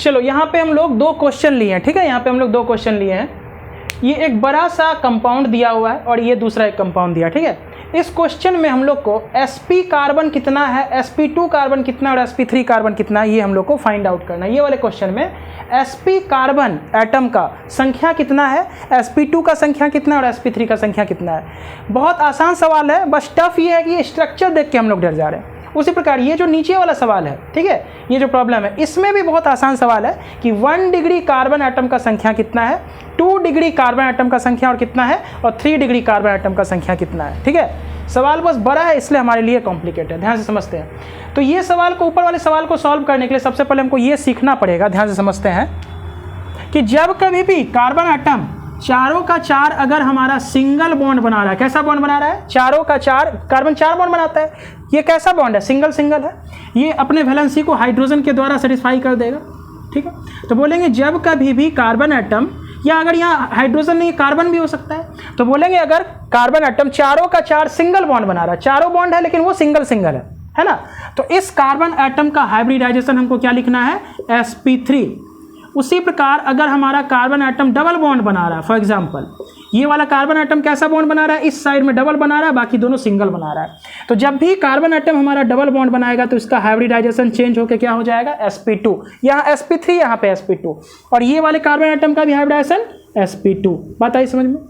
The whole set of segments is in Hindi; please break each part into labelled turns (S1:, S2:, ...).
S1: चलो यहाँ पे हम लोग 2 क्वेश्चन लिए हैं, ठीक है। यहाँ पे हम लोग 2 क्वेश्चन लिए हैं। ये एक बड़ा सा कंपाउंड दिया हुआ है और ये दूसरा एक कंपाउंड दिया, ठीक है। इस क्वेश्चन में हम लोग को sp कार्बन कितना है, sp2 कार्बन कितना है और sp3 कार्बन कितना है, ये हम लोग को फाइंड आउट करना है। ये वाले क्वेश्चन में sp कार्बन एटम का संख्या कितना है, sp2 का संख्या कितना है और sp3 का संख्या कितना है। बहुत आसान सवाल है, बस टफ ये है कि ये स्ट्रक्चर देख के हम लोग डर जा रहे हैं। उसी प्रकार ये जो नीचे वाला सवाल है, ठीक है, ये जो प्रॉब्लम है, इसमें भी बहुत आसान सवाल है कि 1 डिग्री कार्बन एटम का संख्या कितना है, 2 डिग्री कार्बन एटम का संख्या और कितना है, और 3 डिग्री कार्बन एटम का संख्या कितना है, ठीक है। सवाल बस बड़ा है इसलिए हमारे लिए कॉम्प्लिकेटेड है, ध्यान से समझते हैं। तो ये सवाल को, ऊपर वाले सवाल को सॉल्व करने के लिए सबसे पहले हमको ये सीखना पड़ेगा, ध्यान से समझते हैं, कि जब कभी भी कार्बन एटम चारों का 4 अगर हमारा सिंगल बॉन्ड बना रहा है, कैसा बॉन्ड बना रहा है, चारों का 4, कार्बन 4 बॉन्ड बनाता है, ये कैसा बॉन्ड है, सिंगल सिंगल है, ये अपने वैलेंसी को हाइड्रोजन के द्वारा सेटिस्फाई कर देगा, ठीक है। तो बोलेंगे जब कभी भी कार्बन एटम, या अगर यहाँ हाइड्रोजन नहीं कार्बन भी हो सकता है, तो बोलेंगे अगर कार्बन एटम चारों का 4 सिंगल बॉन्ड बना रहा है, चारों बॉन्ड है लेकिन वो सिंगल सिंगल है ना, तो इस कार्बन एटम का हाइब्रिडाइजेशन हमको क्या लिखना है, sp3। उसी प्रकार अगर हमारा कार्बन एटम डबल बॉन्ड बना रहा है, फॉर एग्जांपल ये वाला कार्बन एटम कैसा बॉन्ड बना रहा है, इस साइड में डबल बना रहा है, बाकी दोनों सिंगल बना रहा है, तो जब भी कार्बन एटम हमारा डबल बॉन्ड बनाएगा तो इसका हाइब्रिडाइजेशन चेंज होकर क्या हो जाएगा, sp2, यहाँ sp3, यहाँ पे sp2, और ये वाले कार्बन एटम का भी हाइब्रिडाइजेशन sp2। बात आई समझ में।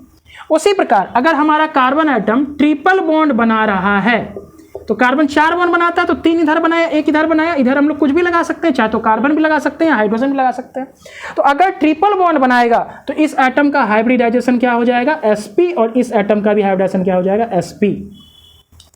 S1: उसी प्रकार अगर हमारा कार्बन एटम ट्रिपल बॉन्ड बना रहा है, तो कार्बन 4 बॉन्ड बनाता है, तो 3 इधर बनाया, 1 इधर बनाया, इधर हम लोग कुछ भी लगा सकते हैं, चाहे तो कार्बन भी लगा सकते हैं, हाइड्रोजन भी लगा सकते हैं। तो अगर ट्रिपल बॉन्ड बनाएगा तो इस एटम का हाइब्रिडाइजेशन क्या हो जाएगा, sp, और इस एटम का भी हाइब्रिडाइजेशन क्या हो जाएगा, sp,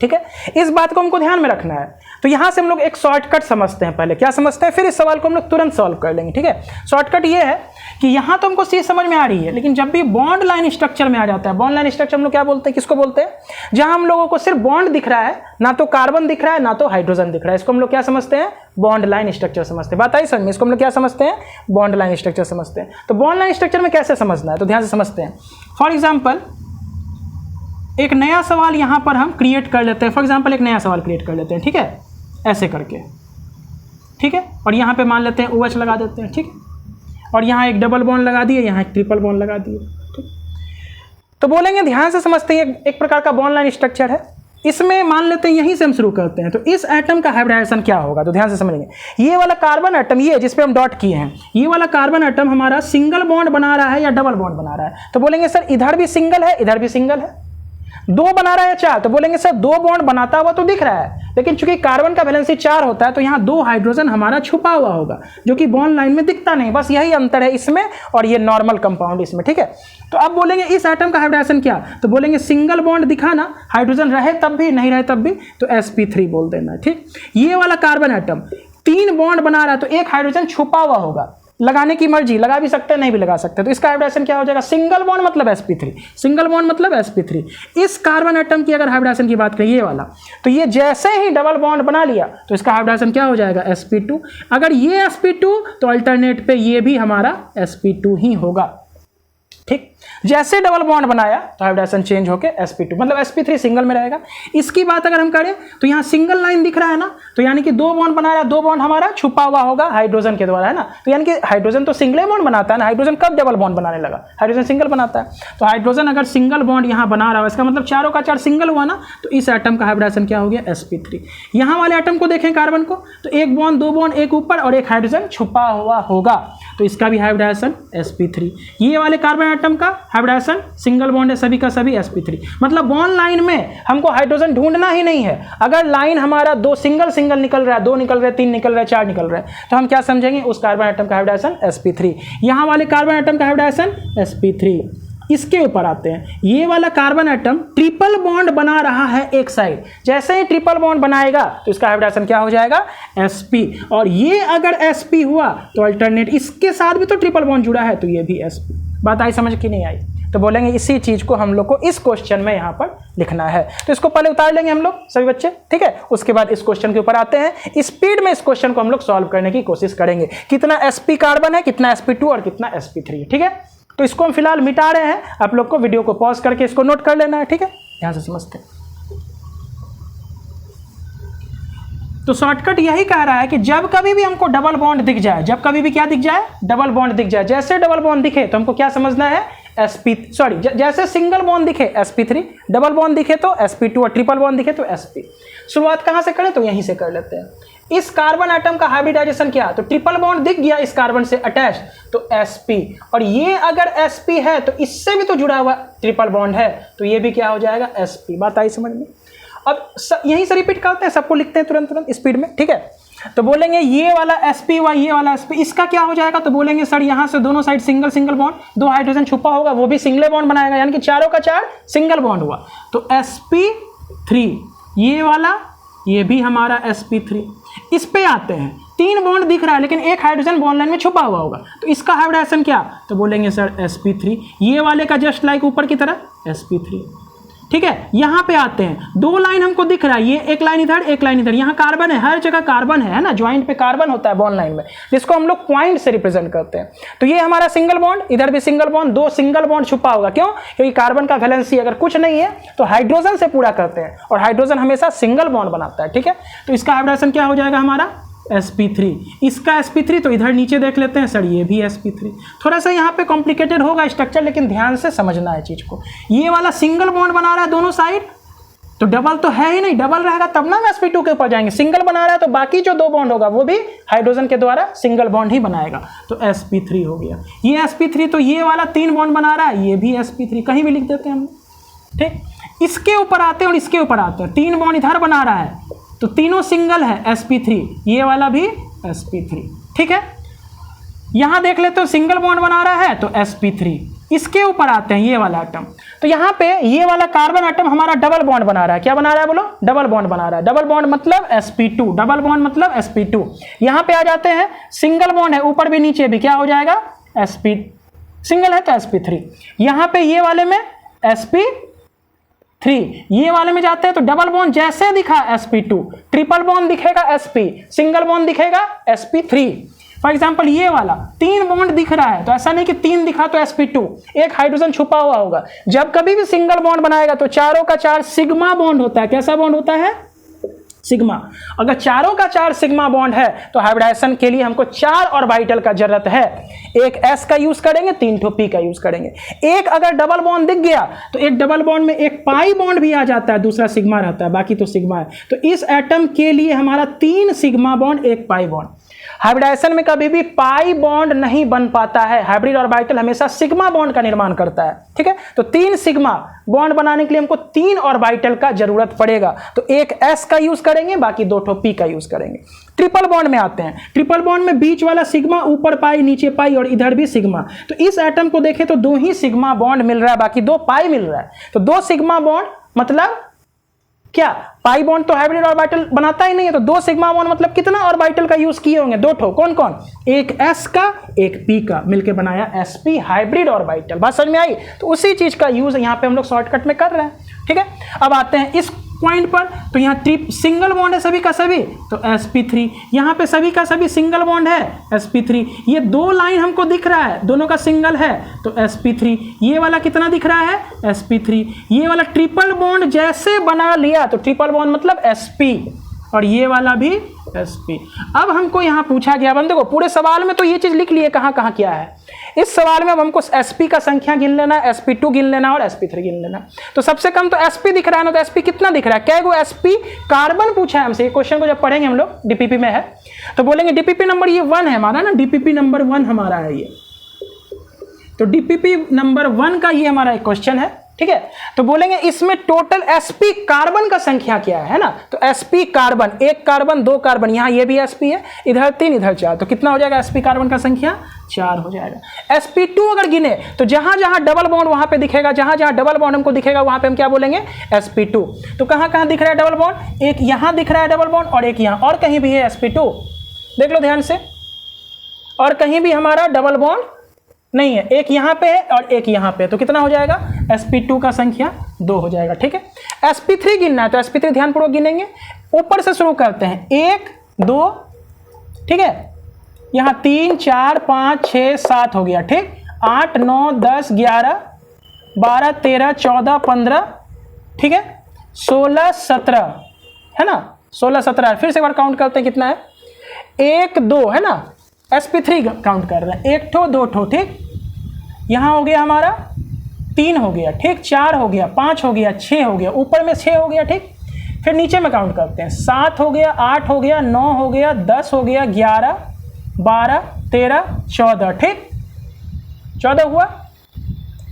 S1: ठीक है। इस बात को हमको ध्यान में रखना है। तो यहां से हम लोग एक शॉर्टकट समझते हैं, पहले क्या समझते हैं, फिर इस सवाल को हम लोग तुरंत सॉल्व कर लेंगे, ठीक है। शॉर्टकट ये है कि यहां तो हमको चीज समझ में आ रही है, लेकिन जब भी बॉन्ड लाइन स्ट्रक्चर में आ जाता है, बॉन्ड लाइन स्ट्रक्चर हम लोग क्या बोलते हैं, किसको बोलते हैं, जहां हम लोगों को सिर्फ बॉन्ड दिख रहा है, ना तो कार्बन दिख रहा है ना तो हाइड्रोजन दिख रहा है, इसको हम लोग क्या समझते हैं, बॉन्ड लाइन स्ट्रक्चर समझते हैं। बात आई समझ में, इसको हम लोग क्या समझते हैं, बॉन्ड लाइन स्ट्रक्चर समझते हैं। तो बॉन्ड लाइन स्ट्रक्चर में कैसे समझना है, तो ध्यान से समझते हैं। फॉर एग्जाम्पल एक नया सवाल यहां पर हम क्रिएट कर लेते हैं, फॉर एग्जाम्पल एक नया सवाल क्रिएट कर लेते हैं, ठीक है, ऐसे करके, ठीक है, और यहाँ पे मान लेते हैं OH लगा देते हैं, ठीक है, और यहाँ एक डबल बॉन्ड लगा दिए, यहाँ एक ट्रिपल बॉन्ड लगा दिए, ठीक। तो बोलेंगे ध्यान से समझते हैं, एक प्रकार का बॉन्ड लाइन स्ट्रक्चर है, इसमें मान लेते हैं यहीं से हम शुरू करते हैं। तो इस एटम का हाइब्रिडाइजेशन क्या होगा, तो ध्यान से समझेंगे। ये वाला कार्बन एटम, ये जिस पे हम डॉट किए हैं, ये वाला कार्बन एटम हमारा सिंगल बॉन्ड बना रहा है या डबल बॉन्ड बना रहा है, तो बोलेंगे सर इधर भी सिंगल है, इधर भी सिंगल है, 2 बना रहा है 4, तो बोलेंगे सर 2 बॉन्ड बनाता हुआ तो दिख रहा है, लेकिन चूंकि कार्बन का वैलेंसी 4 होता है तो यहाँ 2 हाइड्रोजन हमारा छुपा हुआ होगा, जो कि बॉन्ड लाइन में दिखता नहीं, बस यही अंतर है इसमें और ये नॉर्मल कंपाउंड इसमें, ठीक है। तो अब बोलेंगे इस एटम का हाइब्रिडाइजेशन क्या, तो बोलेंगे सिंगल बॉन्ड दिखाना, हाइड्रोजन रहे तब भी नहीं रहे तब भी, तो sp3 बोल देना, ठीक। ये वाला कार्बन एटम 3 बॉन्ड बना रहा है, तो एक हाइड्रोजन छुपा हुआ होगा, लगाने की मर्जी, लगा भी सकते हैं नहीं भी लगा सकते, तो इसका हाइब्रिडाइजेशन क्या हो जाएगा, सिंगल बॉन्ड मतलब sp3, सिंगल बॉन्ड मतलब sp3। इस कार्बन एटम की अगर हाइब्रिडाइजेशन की बात करें ये वाला, तो ये जैसे ही डबल बॉन्ड बना लिया तो इसका हाइब्रिडाइजेशन क्या हो जाएगा, sp2। अगर ये sp2 तो अल्टरनेट पे ये भी हमारा sp2 ही होगा, ठीक। जैसे डबल बॉन्ड बनाया तो हाइब्रिडाइजेशन चेंज होकर sp2, मतलब sp3 सिंगल में रहेगा। इसकी बात अगर हम करें तो यहाँ सिंगल लाइन दिख रहा है ना, तो यानी कि 2 बॉन्ड बनाया, 2 बॉन्ड हमारा छुपा हुआ होगा हाइड्रोजन के द्वारा, है ना, तो यानी कि हाइड्रोजन तो सिंगल बॉन्ड बनाता है ना, हाइड्रोजन कब डबल बॉन्ड बनाने लगा, हाइड्रोजन सिंगल बनाता है। तो हाइड्रोजन अगर सिंगल बॉन्ड यहाँ बना रहा है, इसका मतलब चारों का 4 सिंगल हुआ ना, तो इस एटम का हाइब्रिडाइजेशन क्या हो गया, sp3। यहाँ वाले एटम को देखें कार्बन को, तो 1 बॉन्ड 2 बॉन्ड एक ऊपर और एक हाइड्रोजन छुपा हुआ होगा, तो इसका भी हाइब्रिडाइजेशन sp3। ये वाले कार्बन एटम का हाइब्रिडाइजेशन सिंगल बॉन्ड है, सभी का सभी sp3। मतलब बॉन्ड लाइन में हमको हाइड्रोजन ढूंढना ही नहीं है। अगर लाइन हमारा 2 सिंगल सिंगल निकल रहा है, 2 निकल रहे, 3 निकल रहे, 4 निकल रहे, तो हम क्या समझेंगे, उस कार्बन एटम का हाइब्रिडाइजेशन sp3। यहाँ वाले कार्बन एटम का हाइब्रिडाइजेशन sp3। इसके ऊपर आते हैं, ये वाला कार्बन एटम ट्रिपल बॉन्ड बना रहा है एक साइड, जैसे ही ट्रिपल बॉन्ड बनाएगा तो इसका हाइब्रिडाइजेशन क्या हो जाएगा, sp। और ये अगर sp हुआ तो अल्टरनेट इसके साथ भी तो ट्रिपल बॉन्ड जुड़ा है, तो ये भी sp। बात आई समझ की नहीं आई, तो बोलेंगे इसी चीज को हम लोग को इस क्वेश्चन में यहाँ पर लिखना है। तो इसको पहले उतार लेंगे हम लोग सभी बच्चे, ठीक है, उसके बाद इस क्वेश्चन के ऊपर आते हैं। स्पीड में इस क्वेश्चन को हम लोग सॉल्व करने की कोशिश करेंगे, कितना sp कार्बन है, कितना sp2 और कितना sp3 है, ठीक है। तो इसको हम फिलहाल मिटा रहे हैं, आप लोग को वीडियो को पॉज करके इसको नोट कर लेना है, ठीक है, ध्यान से समझते हैं। तो शॉर्टकट यही कह रहा है कि जब कभी भी हमको डबल बॉन्ड दिख जाए, जब कभी भी क्या दिख जाए, डबल बॉन्ड दिख जाए, जैसे डबल बॉन्ड दिखे तो हमको क्या समझना है, जैसे सिंगल बॉन्ड दिखे sp3, डबल बॉन्ड दिखे तो sp2 और ट्रिपल बॉन्ड दिखे तो sp। शुरुआत कहाँ से करें, तो यहीं से कर लेते हैं। इस कार्बन एटम का हाइब्रिडाइजेशन क्या, तो ट्रिपल बॉन्ड दिख गया इस कार्बन से अटैच तो sp, और ये अगर sp है तो इससे भी तो जुड़ा हुआ ट्रिपल बॉन्ड है, तो ये भी क्या हो जाएगा, sp। बात आई समझ में। अब यहीं से रिपीट करते हैं, सबको लिखते हैं तुरंत स्पीड में, ठीक है। तो बोलेंगे ये वाला sp हुआ, ये वाला sp, इसका क्या हो जाएगा, तो बोलेंगे सर यहाँ से दोनों side single single bond, 2 hydrogen छुपा होगा वो भी सिंगल बॉन्ड बनाएगा, यानी कि चारों का 4 सिंगल बॉन्ड हुआ। तो sp3 ये वाला, ये भी हमारा sp3। इस पे आते हैं, 3 बॉन्ड दिख रहा है लेकिन एक हाइड्रोजन बॉन्ड लाइन में छुपा हुआ होगा, तो इसका हाइब्रिडाइजेशन क्या, तो बोलेंगे सर sp3, ये वाले का जस्ट लाइक ऊपर की तरह sp3, ठीक है। यहाँ पे आते हैं, 2 लाइन हमको दिख रहा है, ये एक लाइन इधर एक लाइन इधर, यहाँ कार्बन है, हर जगह कार्बन है ना, ज्वाइंट पे कार्बन होता है बॉन्ड लाइन में, जिसको हम लोग पॉइंट से रिप्रेजेंट करते हैं। तो ये हमारा सिंगल बॉन्ड, इधर भी सिंगल बॉन्ड, 2 सिंगल बॉन्ड छुपा होगा, क्यों, क्योंकि कार्बन का वैलेंसी अगर कुछ नहीं है तो हाइड्रोजन से पूरा करते हैं, और हाइड्रोजन हमेशा सिंगल बॉन्ड बनाता है, ठीक है। तो इसका हाइब्रिडाइजेशन क्या हो जाएगा हमारा, sp3, इसका sp3, तो इधर नीचे देख लेते हैं सर, ये भी sp3। थोड़ा सा यहाँ पे कॉम्प्लिकेटेड होगा स्ट्रक्चर, लेकिन ध्यान से समझना है चीज को। ये वाला सिंगल बॉन्ड बना रहा है दोनों साइड, तो डबल तो है ही नहीं, डबल रहेगा तब ना हम sp2 के ऊपर जाएंगे। सिंगल बना रहा है तो बाकी जो 2 बॉन्ड होगा वो भी हाइड्रोजन के द्वारा सिंगल बॉन्ड ही बनाएगा, तो sp3 हो गया। ये sp3, तो ये वाला 3 बॉन्ड बना रहा है, ये भी sp3, कहीं भी लिख देते हैं हम, ठीक। इसके ऊपर आते हैं और इसके ऊपर आते हैं, 3 बॉन्ड इधर बना रहा है तो तीनों सिंगल है sp3, ये वाला भी sp3, ठीक है। यहां देख लेते हो सिंगल बॉन्ड बना रहा है तो sp3, इसके ऊपर आते हैं ये वाला एटम, तो यहाँ पे ये वाला कार्बन एटम हमारा डबल बॉन्ड बना रहा है, क्या बना रहा है बोलो, डबल बॉन्ड बना रहा है। डबल बॉन्ड मतलब sp2, डबल बॉन्ड मतलब sp2। यहाँ पे आ जाते हैं, सिंगल बॉन्ड है ऊपर भी नीचे भी, क्या हो जाएगा, sp, सिंगल है तो sp3। यहाँ पे ये वाले में sp3, ये वाले में जाते हैं तो डबल बॉन्ड जैसे दिखा sp2, ट्रिपल बॉन्ड दिखेगा sp, सिंगल बॉन्ड दिखेगा sp3। फॉर एग्जाम्पल ये वाला 3 बॉन्ड दिख रहा है, तो ऐसा नहीं कि 3 दिखा तो sp2, एक हाइड्रोजन छुपा हुआ होगा। जब कभी भी सिंगल बॉन्ड बनाएगा तो चारों का 4 सिग्मा बॉन्ड होता है, कैसा बॉन्ड होता है, सिग्मा। अगर चारों का 4 सिग्मा बॉन्ड है तो हाइब्रिडाइजेशन के लिए हमको 4 ऑर्बिटल का जरूरत है। एक s का यूज करेंगे, 3 ठो p का यूज करेंगे। एक अगर डबल बॉन्ड दिख गया तो एक डबल बॉन्ड में एक पाई बॉन्ड भी आ जाता है, दूसरा सिग्मा रहता है, बाकी तो सिग्मा है। तो इस एटम के लिए हमारा 3 सिग्मा बॉन्ड, एक पाई बॉन्ड। हाइब्रिडाइजेशन में कभी भी पाई बॉन्ड नहीं बन पाता है, हाइब्रिड ऑर्बिटल हमेशा सिग्मा बॉन्ड का निर्माण करता है, ठीक है। तो 3 सिग्मा बॉन्ड बनाने के लिए हमको 3 ऑर्बिटल का जरूरत पड़ेगा, तो एक s का यूज करेंगे, बाकी 2 ठो p का यूज करेंगे। ट्रिपल बॉन्ड में आते हैं, ट्रिपल बॉन्ड में बीच वाला सिग्मा, ऊपर पाई नीचे पाई और इधर भी सिग्मा। तो इस एटम को देखें तो 2 ही सिग्मा बॉन्ड मिल रहा है, बाकी 2 पाई मिल रहा है। तो 2 सिग्मा बॉन्ड मतलब क्या, पाई बॉन्ड तो हाइब्रिड ऑर्बिटल बनाता ही नहीं है, तो 2 सिग्मा बॉन्ड मतलब कितना ऑर्बिटल का यूज किए होंगे, 2 ठो, कौन कौन, एक s का एक p का, मिलके बनाया sp हाइब्रिड ऑर्बिटल। बात समझ में आई। तो उसी चीज का यूज यहाँ पे हम लोग शॉर्टकट में कर रहे हैं, ठीक है। अब आते हैं इस पॉइंट पर, तो यहाँ सिंगल बॉन्ड है सभी का सभी, तो sp3, यहाँ पे सभी का सभी सिंगल बॉन्ड है sp3। ये 2 लाइन हमको दिख रहा है, दोनों का सिंगल है तो sp3। ये वाला कितना दिख रहा है, sp3। ये वाला ट्रिपल बॉन्ड जैसे बना लिया तो ट्रिपल बॉन्ड मतलब sp, और ये वाला भी sp। अब हमको यहाँ पूछा गया, बंदे को पूरे सवाल में तो ये चीज लिख लिए कहाँ कहाँ क्या है। इस सवाल में अब हमको sp का संख्या गिन लेना, sp2 गिन लेना और sp3 गिन लेना। तो सबसे कम तो sp दिख रहा है ना, तो sp कितना दिख रहा है, क्या वो sp कार्बन पूछा है हमसे। ये क्वेश्चन को जब पढ़ेंगे हम लोग, डीपीपी में है, तो बोलेंगे डीपीपी नंबर ये 1 है हमारा ना, डीपीपी नंबर 1 हमारा है ये। तो डीपीपी नंबर 1 का ये हमारा एक क्वेश्चन है, ठीक है। तो बोलेंगे इसमें टोटल sp कार्बन का संख्या क्या है ना, तो sp कार्बन, 1 कार्बन 2 कार्बन, यहाँ ये भी sp है, इधर 3 इधर 4, तो कितना हो जाएगा sp कार्बन का संख्या, 4 हो जाएगा। sp2 अगर गिने तो जहां जहां डबल बॉन्ड वहां पे दिखेगा, जहां जहां डबल बॉन्ड हमको दिखेगा वहां पे हम क्या बोलेंगे, sp2। तो कहां कहां दिख रहा है डबल बॉन्ड, एक यहां दिख रहा है डबल बॉन्ड और एक यहां, और कहीं भी है sp2, देख लो ध्यान से, और कहीं भी हमारा डबल बॉन्ड नहीं है, एक यहाँ पे है और एक यहाँ पे, तो कितना हो जाएगा, sp2 का संख्या 2 हो जाएगा, ठीक है। sp3 गिनना है तो sp3 ध्यानपूर्वक गिनेंगे, ऊपर से शुरू करते हैं, 1 2, ठीक है, यहाँ 3 4 5 6 7 हो गया, ठीक, 8 9 10 11 12 13 14 15, ठीक है, 16 17 है ना, 16 17 फिर से एक बार काउंट करते हैं कितना है, 1 2 है ना, sp3 काउंट कर रहे हैं, 1 ठो 2 ठो, ठीक। यहाँ हो गया हमारा 3 हो गया, ठीक, 4 हो गया, 5 हो गया, 6 हो गया, ऊपर में 6 हो गया, ठीक। फिर नीचे में काउंट करते हैं, 7 हो गया, 8 हो गया, 9 हो गया, 10 हो गया, 11 12 13 14, ठीक, 14 हुआ,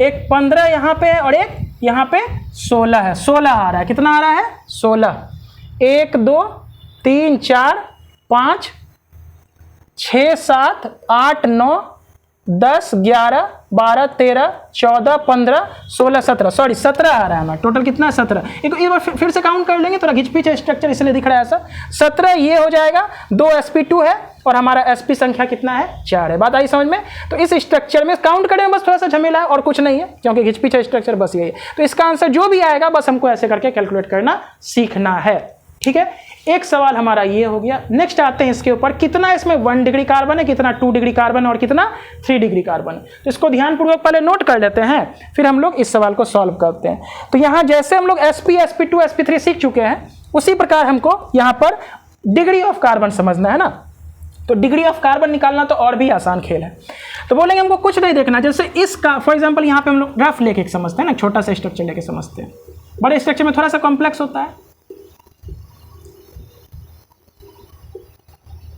S1: एक 15 यहाँ पे है और एक यहाँ पे 16 है, 16 आ रहा है, कितना आ रहा है 16, 1 2 3 4 5 6 7 8 9 10 11 12 13 14 15 16 17, सॉरी 17 आ रहा है हमारा, टोटल कितना है 17। एक बार फिर से काउंट कर लेंगे, थोड़ा घिचपिच स्ट्रक्चर इसलिए दिख रहा है ऐसा। 17 ये हो जाएगा, 2 sp2 है और हमारा sp संख्या कितना है 4 है। बात आई समझ में? तो इस स्ट्रक्चर में काउंट करें बस थोड़ा सा झमेला है और कुछ नहीं है, क्योंकि घिचपिच स्ट्रक्चर बस यही है। तो इसका आंसर जो भी आएगा बस हमको ऐसे करके कैलकुलेट करना सीखना है, ठीक है। एक सवाल हमारा ये हो गया। नेक्स्ट आते हैं इसके ऊपर, कितना इसमें 1 डिग्री कार्बन है, कितना 2 डिग्री कार्बन और कितना 3 डिग्री कार्बन। तो इसको ध्यानपूर्वक पहले नोट कर लेते हैं, फिर हम लोग इस सवाल को सॉल्व करते हैं। तो यहाँ जैसे हम लोग sp sp2 sp3 सीख चुके हैं, उसी प्रकार हमको यहाँ पर डिग्री ऑफ कार्बन समझना है ना। तो डिग्री ऑफ कार्बन निकालना तो और भी आसान खेल है। तो बोलेंगे हमको कुछ नहीं देखना, जैसे इसका फॉर एग्जांपल यहाँ पे हम लोग रफ लेके समझते हैं ना, छोटा सा स्ट्रक्चर लेके समझते हैं। बड़े स्ट्रक्चर में थोड़ा सा कॉम्प्लेक्स होता है,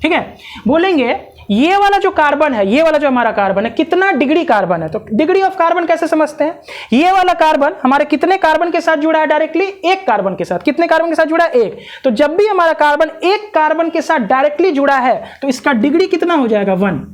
S1: ठीक है। बोलेंगे ये वाला जो कार्बन है, ये वाला जो हमारा कार्बन है, कितना डिग्री कार्बन है। तो डिग्री ऑफ कार्बन कैसे समझते हैं, ये वाला कार्बन हमारे कितने कार्बन के साथ जुड़ा है डायरेक्टली, 1 कार्बन के साथ। कितने कार्बन के साथ जुड़ा है, 1। तो जब भी हमारा कार्बन 1 कार्बन के साथ डायरेक्टली जुड़ा है तो इसका डिग्री कितना हो जाएगा 1।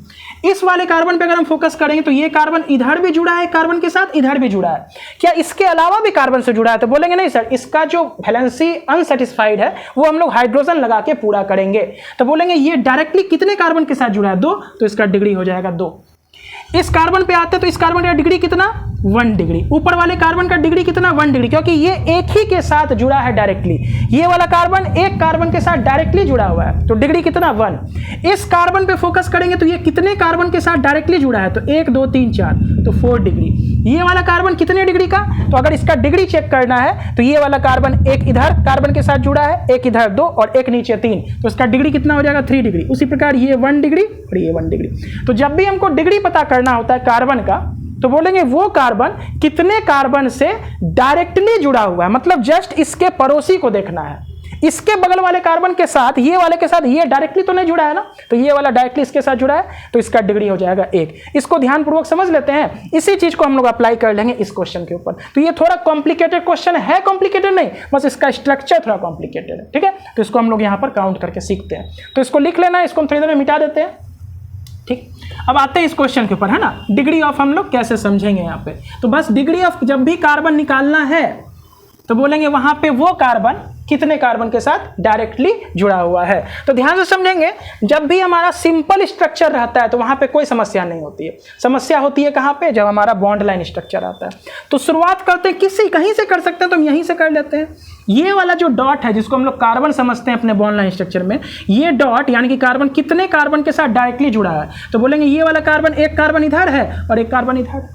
S1: इस वाले कार्बन पे अगर हम फोकस करेंगे तो ये कार्बन इधर भी जुड़ा है कार्बन के साथ, इधर भी जुड़ा है, क्या इसके अलावा भी कार्बन से जुड़ा है। तो बोलेंगे नहीं सर, इसका जो वैलेंसी अनसेटिस्फाइड है वो हम लोग हाइड्रोजन लगा के पूरा करेंगे। तो बोलेंगे ये डायरेक्टली कितने कार्बन के साथ जुड़ा है, 2, तो इसका डिग्री हो जाएगा 2। इस कार्बन पे आते हैं तो इस कार्बन का डिग्री कितना 1 डिग्री, ऊपर वाले कार्बन का डिग्री कितना 1 डिग्री, क्योंकि ये एक ही के साथ जुड़ा है डायरेक्टली। ये वाला कार्बन 1 कार्बन के साथ डायरेक्टली जुड़ा हुआ है, तो डिग्री कितना 1। इस कार्बन पे फोकस करेंगे तो ये कितने कार्बन के साथ डायरेक्टली जुड़ा है, तो 1 2 3 4, तो 4 डिग्री। ये वाला कार्बन कितने डिग्री का, तो अगर इसका डिग्री चेक करना है तो ये वाला कार्बन 1 इधर कार्बन के साथ जुड़ा है, 1 इधर 2 और 1 नीचे 3, तो इसका डिग्री कितना हो जाएगा 3 डिग्री। उसी प्रकार ये 1 डिग्री और ये 1 डिग्री। तो जब भी हमको डिग्री पता करना होता है कार्बन का, तो बोलेंगे वो कार्बन कितने कार्बन से डायरेक्टली जुड़ा हुआ है, मतलब जस्ट इसके पड़ोसी को देखना है। इसके बगल वाले कार्बन के साथ, ये वाले के साथ ये डायरेक्टली तो नहीं जुड़ा है ना, तो ये वाला डायरेक्टली इसके साथ जुड़ा है, तो इसका डिग्री हो जाएगा 1। इसको ध्यानपूर्वक समझ लेते हैं, इसी चीज को हम लोग अप्लाई कर लेंगे इस क्वेश्चन के ऊपर। तो ये थोड़ा कॉम्प्लिकेटेड क्वेश्चन है, कॉम्प्लिकेटेड नहीं, बस इसका स्ट्रक्चर थोड़ा कॉम्प्लिकेटेड है, ठीक है। तो इसको हम लोग यहाँ पर काउंट करके सीखते हैं। तो इसको लिख लेना है, इसको हम थोड़ी देर में मिटा देते हैं, ठीक। अब आते हैं इस क्वेश्चन के ऊपर, है ना। डिग्री ऑफ हम लोग कैसे समझेंगे यहाँ पे, तो बस डिग्री ऑफ जब भी कार्बन निकालना है तो बोलेंगे वहां पे वो कार्बन कितने कार्बन के साथ डायरेक्टली जुड़ा हुआ है। तो ध्यान से समझेंगे, जब भी हमारा सिंपल स्ट्रक्चर रहता है तो वहां पे कोई समस्या नहीं होती है। समस्या होती है कहां पे, जब हमारा बॉन्ड लाइन स्ट्रक्चर आता है। तो शुरुआत करते हैं किसी, कहीं से कर सकते हैं तो हम यहीं से कर लेते हैं। ये वाला जो डॉट है जिसको हम लोग कार्बन समझते हैं अपने बॉन्ड लाइन स्ट्रक्चर में, ये डॉट यानी कि कार्बन कितने कार्बन के साथ डायरेक्टली जुड़ा है। तो बोलेंगे ये वाला कार्बन 1 कार्बन इधर है और 1 कार्बन इधर।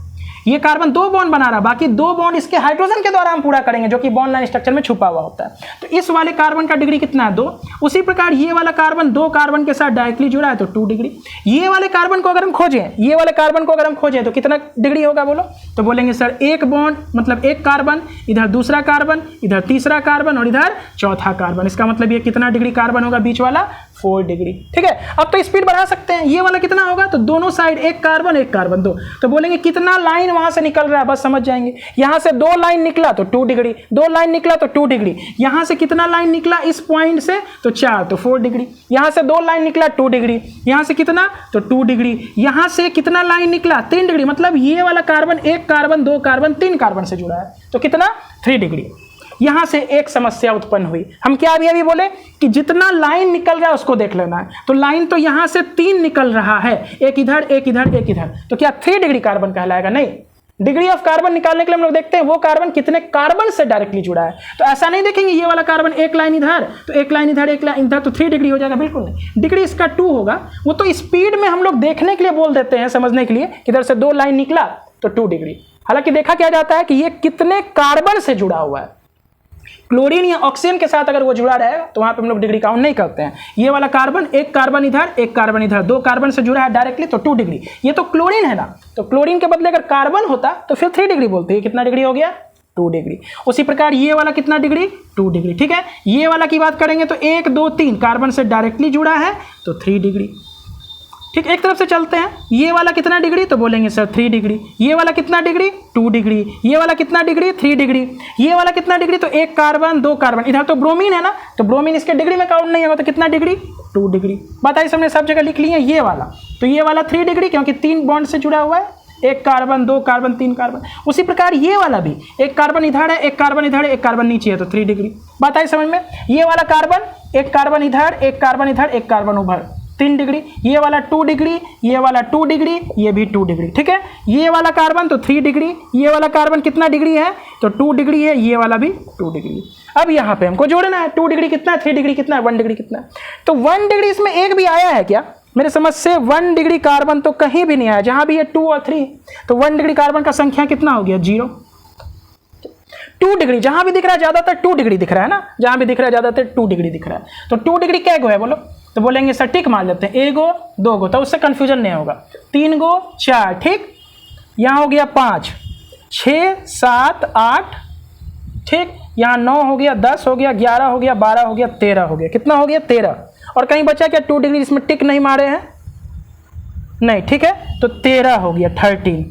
S1: ये कार्बन 2 बॉन्ड बना रहा, बाकी 2 बॉन्ड इसके हाइड्रोजन के द्वारा हम पूरा करेंगे, जो कि बॉन्ड लाइन स्ट्रक्चर में छुपा हुआ होता है। तो इस वाले कार्बन का डिग्री कितना है 2। उसी प्रकार ये वाला कार्बन 2 कार्बन के साथ डायरेक्टली जुड़ा है, तो 2 डिग्री। ये वाले कार्बन को अगर हम खोजें, ये वाले कार्बन को अगर हम खोजें तो कितना डिग्री होगा बोलो। तो बोलेंगे सर 1 बॉन्ड मतलब 1 कार्बन, इधर दूसरा कार्बन, इधर तीसरा कार्बन और इधर चौथा कार्बन। इसका मतलब ये कितना डिग्री कार्बन होगा बीच वाला, 4 डिग्री, ठीक है। अब तो स्पीड बढ़ा सकते हैं, ये वाला कितना होगा, तो दोनों साइड 1 कार्बन 2। तो बोलेंगे कितना लाइन वहां से निकल रहा है, बस समझ जाएंगे। यहां से 2 लाइन निकला तो 2 डिग्री, 2 लाइन निकला तो 2 डिग्री। यहां से कितना लाइन निकला इस पॉइंट से, तो 4, तो 4 डिग्री। यहां से 2 लाइन निकला 2 डिग्री, यहां से कितना, तो 2 डिग्री। यहां से कितना लाइन निकला 3 डिग्री, मतलब ये वाला कार्बन 1 कार्बन 2 कार्बन 3 कार्बन से जुड़ा है, तो कितना 3 डिग्री। यहां से एक समस्या उत्पन्न हुई, हम क्या अभी बोले कि जितना लाइन निकल रहा है उसको देख लेना है। तो लाइन तो यहां से 3 निकल रहा है, एक इधर एक इधर एक इधर, तो क्या 3 डिग्री कार्बन कहलाएगा, नहीं। डिग्री ऑफ कार्बन निकालने के लिए हम लोग देखते हैं वो कार्बन कितने कार्बन से डायरेक्टली जुड़ा है। तो ऐसा नहीं देखेंगे ये वाला कार्बन 1 लाइन इधर तो 1 लाइन इधर 1 लाइन इधर, तो 3 डिग्री हो जाएगा, बिल्कुल नहीं। डिग्री इसका 2 होगा। वो तो स्पीड में हम लोग देखने के लिए बोल देते हैं, समझने के लिए, इधर से 2 लाइन निकला तो 2 डिग्री। हालांकि देखा क्या जाता है कि ये कितने कार्बन से जुड़ा हुआ है। क्लोरीन या ऑक्सीजन के साथ अगर वो जुड़ा रहेगा तो वहाँ पे हम लोग डिग्री काउंट नहीं करते हैं। ये वाला कार्बन, एक कार्बन इधर एक कार्बन इधर, 2 कार्बन से जुड़ा है डायरेक्टली तो 2 डिग्री। ये तो क्लोरीन है ना, तो क्लोरीन के बदले अगर कार्बन होता तो फिर 3 डिग्री बोलते हैं। कितना डिग्री हो गया? 2 डिग्री। उसी प्रकार ये वाला कितना डिग्री? 2 डिग्री। ठीक है, ये वाला की बात करेंगे तो 1 2 3 कार्बन से डायरेक्टली जुड़ा है तो 3 डिग्री। ठीक, एक तरफ से चलते हैं। ये वाला कितना डिग्री? तो बोलेंगे सर 3 डिग्री। ये वाला कितना डिग्री? 2 डिग्री। ये वाला कितना डिग्री? 3 डिग्री। ये वाला कितना डिग्री? तो 1 कार्बन 2 कार्बन, इधर तो ब्रोमीन है ना, तो ब्रोमीन इसके डिग्री में काउंट नहीं होगा, तो कितना डिग्री? 2 डिग्री। बात आई सबने, सब जगह लिख ली है। ये वाला, तो ये वाला 3 डिग्री क्योंकि 3 बॉन्ड से जुड़ा हुआ है, 1 कार्बन 2 कार्बन 3 कार्बन। उसी प्रकार ये वाला भी, 1 कार्बन इधर है 1 कार्बन इधर है 1 कार्बन नीचे है तो 3 डिग्री। बात आई समझ में? ये वाला कार्बन, 1 कार्बन इधर 1 कार्बन इधर 1 कार्बन उधर, 3 डिग्री। ये वाला 2 डिग्री, ये वाला 2 डिग्री, ये भी 2 डिग्री। ठीक है, ये वाला कार्बन तो 3 डिग्री, ये वाला कार्बन कितना डिग्री है? तो 2 डिग्री है, ये वाला भी 2 डिग्री। अब यहाँ पे हमको जोड़ना है 2 डिग्री कितना है, 3 डिग्री कितना है, 1 डिग्री कितना है। तो 1 डिग्री इसमें एक भी आया है क्या? मेरे समझ से 1 डिग्री कार्बन तो कहीं भी नहीं आया, जहां भी है 2 और 3, तो 1 डिग्री कार्बन का संख्या कितना हो गया? 0। 2 डिग्री जहां भी दिख रहा है ज्यादातर 2 डिग्री दिख रहा है ना, जहां भी दिख रहा है ज्यादातर 2 डिग्री दिख रहा है। तो 2 डिग्री क्या गो है बोलो? तो बोलेंगे सर टिक मार लेते हैं, 1 गो 2 गो, तो उससे कंफ्यूजन नहीं होगा। 3 गो 4, ठीक, यहाँ हो गया 5 6 7 8, ठीक, यहाँ 9 हो गया, 10 हो गया, 11 हो गया, 12 हो गया, 13 हो गया। कितना हो गया? 13। और कहीं बचा क्या 2 डिग्री जिसमें टिक नहीं मारे हैं? नहीं, ठीक है, तो 13 हो गया, 13।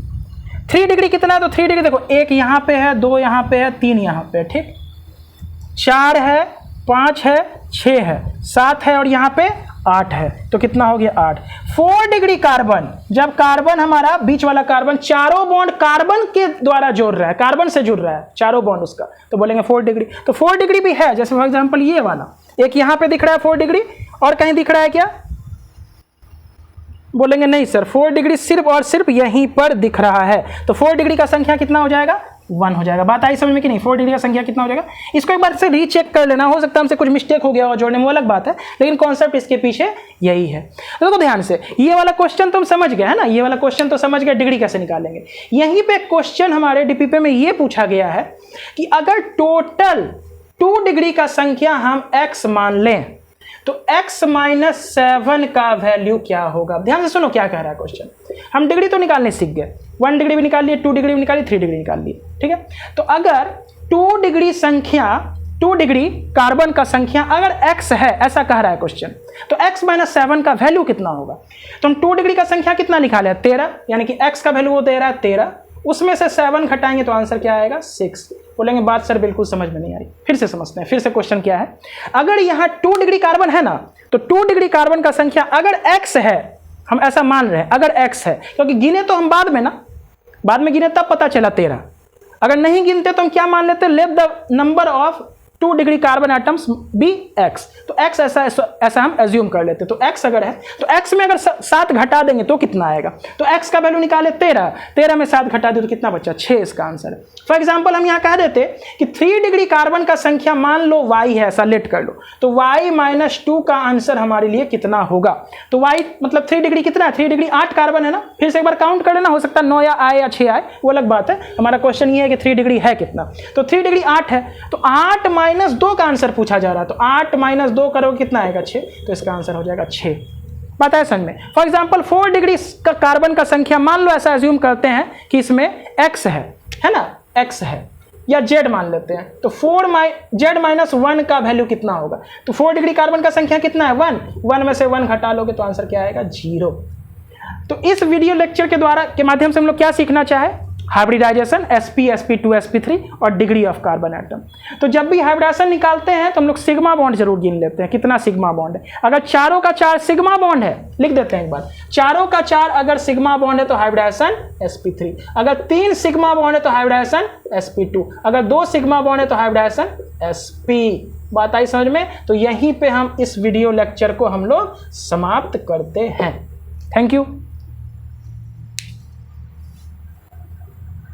S1: 3 डिग्री कितना है? तो 3 डिग्री देखो, 1 यहाँ पे है, 2 यहाँ पे है, 3 यहाँ पे है, ठीक, 4 है, 5 है, 6 है, 7 है और यहाँ पे 8 है, तो कितना हो गया? 8। 4 डिग्री कार्बन, जब कार्बन हमारा बीच वाला कार्बन चारों बॉन्ड कार्बन के द्वारा जोड़ रहा है, कार्बन से जुड़ रहा है चारों बॉन्ड उसका, तो बोलेंगे 4 डिग्री। तो 4 डिग्री भी है, जैसे फॉर एग्जाम्पल ये वाला, एक यहाँ पे दिख रहा है 4 डिग्री और कहीं दिख रहा है क्या? बोलेंगे नहीं सर, 4 डिग्री सिर्फ और सिर्फ यहीं पर दिख रहा है, तो 4 डिग्री का संख्या कितना हो जाएगा? 1 हो जाएगा। बात आई समझ में कि नहीं? 4 डिग्री का संख्या कितना हो जाएगा? इसको एक बार से रीचेक कर लेना, हो सकता है हमसे कुछ मिस्टेक हो गया हो जोड़ने में, वो अलग बात है, लेकिन कॉन्सेप्ट इसके पीछे यही है। तो देखो ध्यान से, ये वाला क्वेश्चन तो हम समझ गए है ना, ये वाला क्वेश्चन तो समझ गए, डिग्री कैसे निकालेंगे। यहीं पे क्वेश्चन हमारे डीपीपी में ये पूछा गया है कि अगर टोटल 2 डिग्री का संख्या हम x मान लें तो x - 7 का वैल्यू क्या होगा? ध्यान से सुनो क्या कह रहा है क्वेश्चन। हम डिग्री तो निकालने सीख गए, 1 डिग्री भी निकाल लिए, 2 डिग्री भी निकाली, 3 डिग्री निकाल लिए, ठीक है। तो अगर 2 डिग्री संख्या, 2 डिग्री कार्बन का संख्या अगर x है, ऐसा कह रहा है क्वेश्चन, तो x - 7 का वैल्यू कितना होगा? तो हम 2 डिग्री का संख्या कितना निकाले? 13, यानी कि x का वैल्यू वो दे रहा है 13, उसमें से 7 घटाएंगे तो आंसर क्या आएगा? 6। बोलेंगे बात सर बिल्कुल समझ में नहीं आ रही, फिर से समझते हैं। फिर से क्वेश्चन क्या है, अगर यहाँ 2 डिग्री कार्बन है ना, तो 2 डिग्री कार्बन का संख्या अगर x है, हम ऐसा मान रहे हैं अगर x है, क्योंकि गिने तो हम बाद में ना, बाद में गिने तब पता चला 13, अगर नहीं गिनते तो हम क्या मान लेते? Let the number of 2 degree carbon atoms be x, तो x ऐसा हम एज्यूम कर लेते। तो x अगर है तो x में अगर 7 घटा देंगे तो कितना आएगा? तो x का वैल्यू निकाले 13, 13 में 7 घटा दे तो कितना बचा? 6 इसका आंसर है। फॉर एग्जाम्पल हम यहाँ कह देते कि 3 डिग्री कार्बन का संख्या मान लो y है, ऐसा लेट कर लो, तो y - 2 का आंसर हमारे लिए कितना होगा? तो y मतलब 3 डिग्री कितना है? 3 डिग्री 8 कार्बन है ना, फिर से एक बार काउंट कर लेना, हो सकता है 9 या आए या 6 आए, वो अलग बात है। हमारा क्वेश्चन ये है कि 3 डिग्री है कितना, तो 3 डिग्री 8 है, तो 8 - 2 का आंसर पूछा जा रहा है, तो 8 - 2 करोगे कितना आएगा? 6, तो इसका आंसर हो जाएगा 6। बात है समझ में? फॉर एग्जाम्पल 4 डिग्री का कार्बन का संख्या मान लो, ऐसा एज्यूम करते हैं कि इसमें x है ना, x है या z मान लेते हैं, तो 4 z - 1 का वैल्यू कितना होगा? तो 4 डिग्री कार्बन का संख्या कितना है? 1 में से 1 घटा लोगे तो आंसर क्या आएगा? 0। तो इस वीडियो लेक्चर के माध्यम से हम लोग क्या सीखना चाहे? हाइब्रिडाइजेशन, sp, sp2, sp3 और डिग्री ऑफ कार्बन एटम। तो जब भी हाइब्रिडाइजेशन निकालते हैं तो हम लोग सिग्मा बॉन्ड जरूर गिन लेते हैं, कितना सिग्मा बॉन्ड है। अगर चारों का 4 सिग्मा बॉन्ड है, लिख देते हैं एक बार, चारों का 4 अगर सिग्मा बॉन्ड है तो हाइब्रिडाइजेशन sp3, अगर 3 सिग्मा बॉन्ड है तो हाइब्रिडाइजेशन sp2, अगर 2 सिग्मा बॉन्ड है तो हाइब्रिडाइजेशन sp। बात आई समझ में? तो यहीं पे हम इस वीडियो लेक्चर को हम लोग समाप्त करते हैं। Thank you.